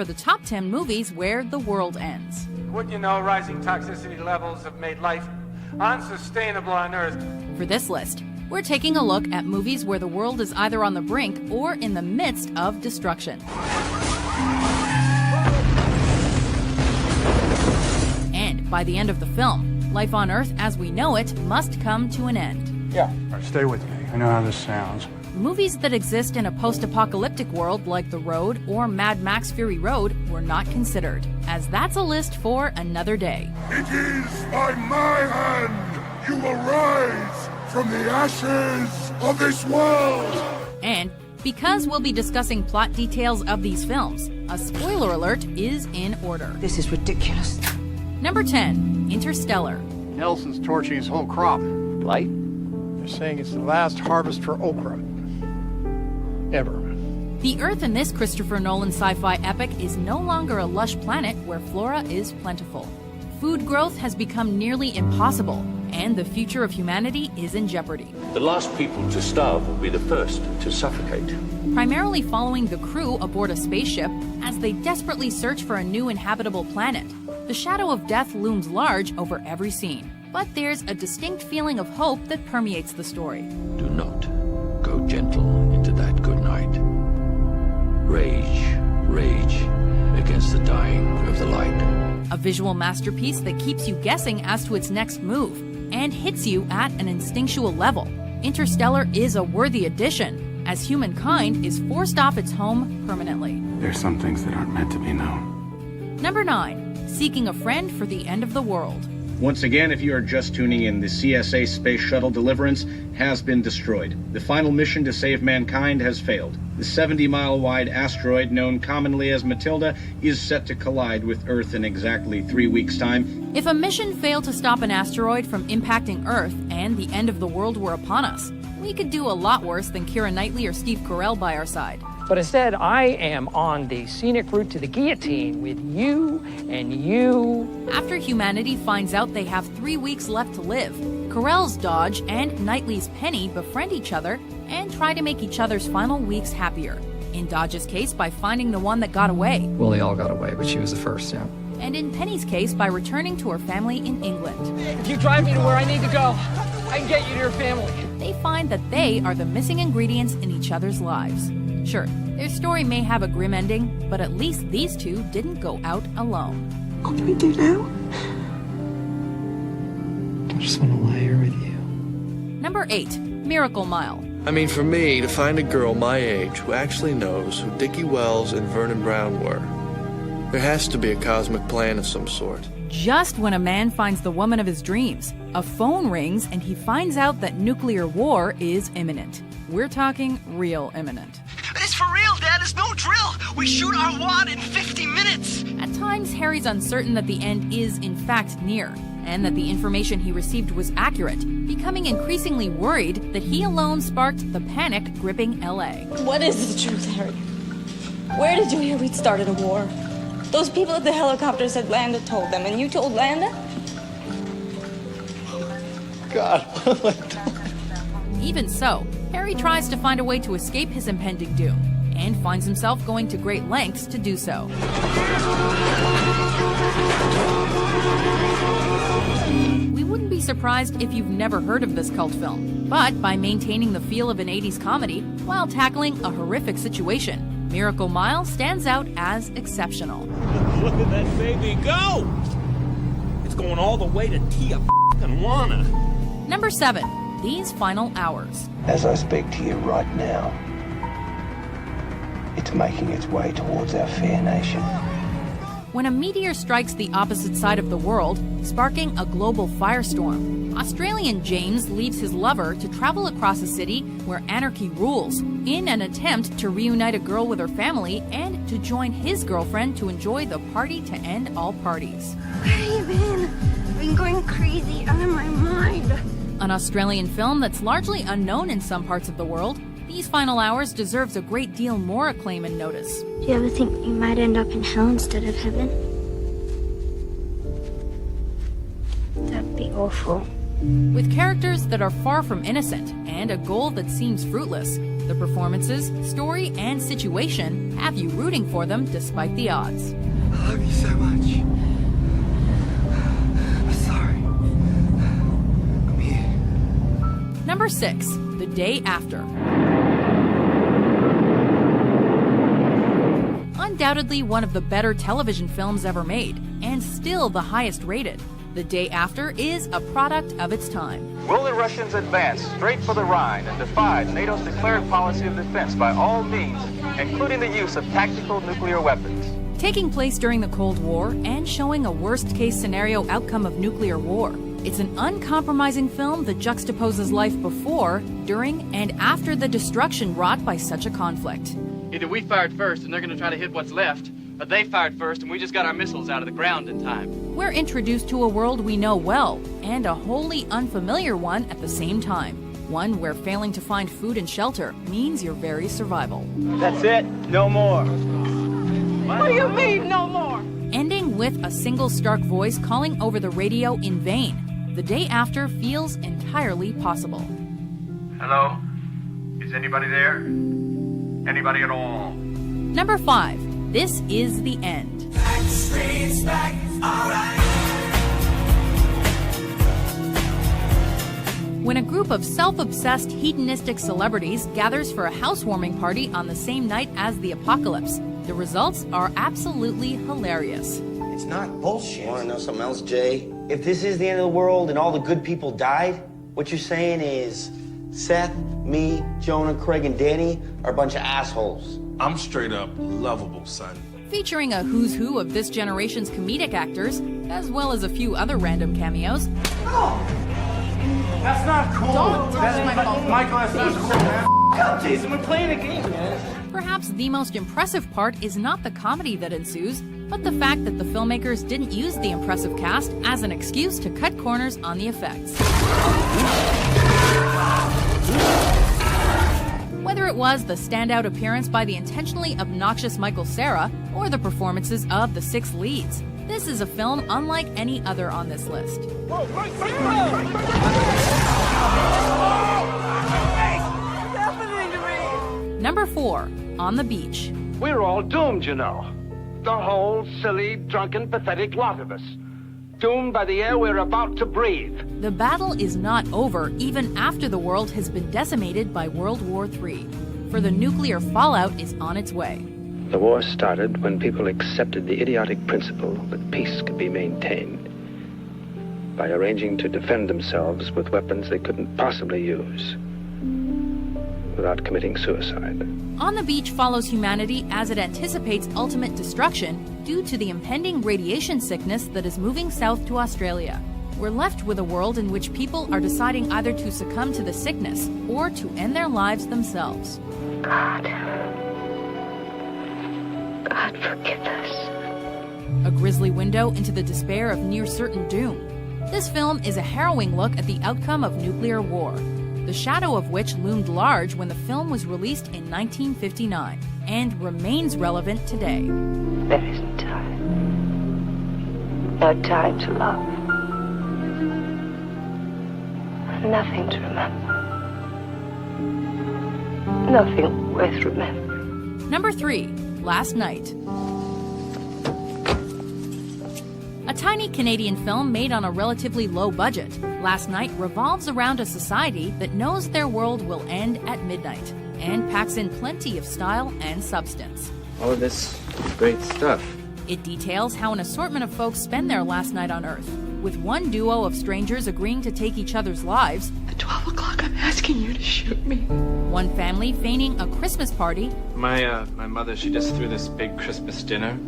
for the top 10 movies where the world ends. Wouldn't you know, rising toxicity levels have made life unsustainable on Earth. For this list, we're taking a look at movies where the world is either on the brink or in the midst of destruction. And by the end of the film, life on Earth as we know it must come to an end. Yeah. All right, stay with me. I know how this sounds. Movies that exist in a post-apocalyptic world like The Road or Mad Max Fury Road were not considered, as that's a list for another day. It is by my hand you will rise from the ashes of this world. And because we'll be discussing plot details of these films, a spoiler alert is in order. This is ridiculous. Number 10, Interstellar. Nelson's torching his whole crop. Light? They're saying it's the last harvest for okra. Ever. The Earth in this Christopher Nolan sci-fi epic is no longer a lush planet where flora is plentiful. Food growth has become nearly impossible, and the future of humanity is in jeopardy. The last people to starve will be the first to suffocate. Primarily following the crew aboard a spaceship as they desperately search for a new inhabitable planet, the shadow of death looms large over every scene. But there's a distinct feeling of hope that permeates the story. Do not go gentle into that good night. Rage, rage against the dying of the light. A visual masterpiece that keeps you guessing as to its next move and hits you at an instinctual level. Interstellar is a worthy addition, as humankind is forced off its home permanently. There's some things that aren't meant to be known. Number 9, Seeking a Friend for the End of the World. Once again, if you are just tuning in, the CSA Space Shuttle Deliverance has been destroyed. The final mission to save mankind has failed. The 70-mile-wide asteroid, known commonly as Matilda, is set to collide with Earth in exactly 3 weeks' time. If a mission failed to stop an asteroid from impacting Earth and the end of the world were upon us, we could do a lot worse than Keira Knightley or Steve Carell by our side. But instead, I am on the scenic route to the guillotine with you and you. After humanity finds out they have 3 weeks left to live, Carell's Dodge and Knightley's Penny befriend each other and try to make each other's final weeks happier. In Dodge's case, by finding the one that got away. Well, they all got away, but she was the first, yeah. And in Penny's case, by returning to her family in England. If you drive me to where I need to go, I can get you to your family. They find that they are the missing ingredients in each other's lives. Sure, their story may have a grim ending, but at least these two didn't go out alone. What do we do now? I just want to lie here with you. Number 8, Miracle Mile. I mean, for me, to find a girl my age who actually knows who Dickie Wells and Vernon Brown were, there has to be a cosmic plan of some sort. Just when a man finds the woman of his dreams, a phone rings and he finds out that nuclear war is imminent. We're talking real imminent. It's for real, Dad. It's no drill. We shoot our wad in 50 minutes. At times, Harry's uncertain that the end is, in fact, near, and that the information he received was accurate, becoming increasingly worried that he alone sparked the panic gripping LA. What is the truth, Harry? Where did you hear we'd started a war? Those people at the helicopter said Landa told them, and you told Landa? God. Even so, Harry tries to find a way to escape his impending doom, and finds himself going to great lengths to do so. We wouldn't be surprised if you've never heard of this cult film, but by maintaining the feel of an 80s comedy while tackling a horrific situation, Miracle Mile stands out as exceptional. Look at that baby go! It's going all the way to Tijuana. Number 7, These Final Hours. As I speak to you right now, it's making its way towards our fair nation. When a meteor strikes the opposite side of the world, sparking a global firestorm, Australian James leaves his lover to travel across a city where anarchy rules in an attempt to reunite a girl with her family and to join his girlfriend to enjoy the party to end all parties. Where have you been? I've been going crazy out of my mind. An Australian film that's largely unknown in some parts of the world, These Final Hours deserves a great deal more acclaim and notice. Do you ever think you might end up in hell instead of heaven? That'd be awful. With characters that are far from innocent and a goal that seems fruitless, The performances, story, and situation have you rooting for them despite the odds. I love you so much. I'm sorry. I'm here. Number 6, The Day After. Undoubtedly one of the better television films ever made, and still the highest rated. The Day After is a product of its time. Will the Russians advance straight for the Rhine and defy NATO's declared policy of defense by all means, including the use of tactical nuclear weapons? Taking place during the Cold War and showing a worst-case scenario outcome of nuclear war. It's an uncompromising film that juxtaposes life before, during, and after the destruction wrought by such a conflict. Either we fired first and they're going to try to hit what's left, or they fired first and we just got our missiles out of the ground in time. We're introduced to a world we know well, and a wholly unfamiliar one at the same time. One where failing to find food and shelter means your very survival. That's it. No more. What do you mean, no more? Ending with a single stark voice calling over the radio in vain. The Day After feels entirely possible. Hello? Is anybody there? Anybody at all? Number 5. This is the End. Back, all right. When a group of self-obsessed hedonistic celebrities gathers for a housewarming party on the same night as the apocalypse, the results are absolutely hilarious. It's not bullshit. Want to know something else, Jay? If this is the end of the world and all the good people died, what you're saying is Seth, me, Jonah, Craig, and Danny are a bunch of assholes. I'm straight up lovable, son. Featuring a who's who of this generation's comedic actors, as well as a few other random cameos. That's not cool. Don't touch my phone. Michael, that's not cool, man. Come, Jason, we're playing a game, man. Perhaps the most impressive part is not the comedy that ensues, but the fact that the filmmakers didn't use the impressive cast as an excuse to cut corners on the effects. Whether it was the standout appearance by the intentionally obnoxious Michael Cera or the performances of the 6 leads, this is a film unlike any other on this list. Number 4, On the Beach. We're all doomed, you know. The whole silly, drunken, pathetic lot of us. Doomed by the air we're about to breathe. The battle is not over even after the world has been decimated by World War III, for the nuclear fallout is on its way. The war started when people accepted the idiotic principle that peace could be maintained by arranging to defend themselves with weapons they couldn't possibly use without committing suicide. On the Beach follows humanity as it anticipates ultimate destruction due to the impending radiation sickness that is moving south to Australia. We're left with a world in which people are deciding either to succumb to the sickness or to end their lives themselves. God, forgive us. A grisly window into the despair of near-certain doom. This film is a harrowing look at the outcome of nuclear war, the shadow of which loomed large when the film was released in 1959 and remains relevant today. There isn't time. No time to love. Nothing to remember. Nothing worth remembering. Number 3, Last Night. A tiny Canadian film made on a relatively low budget, Last Night revolves around a society that knows their world will end at midnight and packs in plenty of style and substance. All of this great stuff. It details how an assortment of folks spend their last night on Earth, with one duo of strangers agreeing to take each other's lives. At 12 o'clock, I'm asking you to shoot me. One family feigning a Christmas party. My mother, she just threw this big Christmas dinner.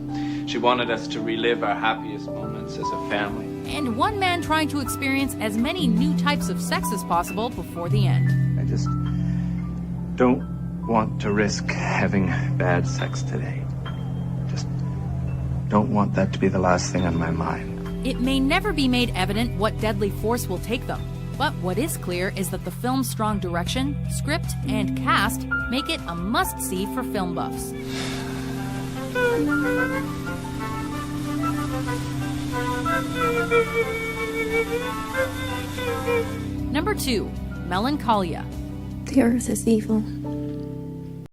She wanted us to relive our happiest moments as a family. And one man trying to experience as many new types of sex as possible before the end. I just don't want to risk having bad sex today. Just don't want that to be the last thing on my mind. It may never be made evident what deadly force will take them, but what is clear is that the film's strong direction, script, and cast make it a must-see for film buffs. Number 2, Melancholia. The earth is evil.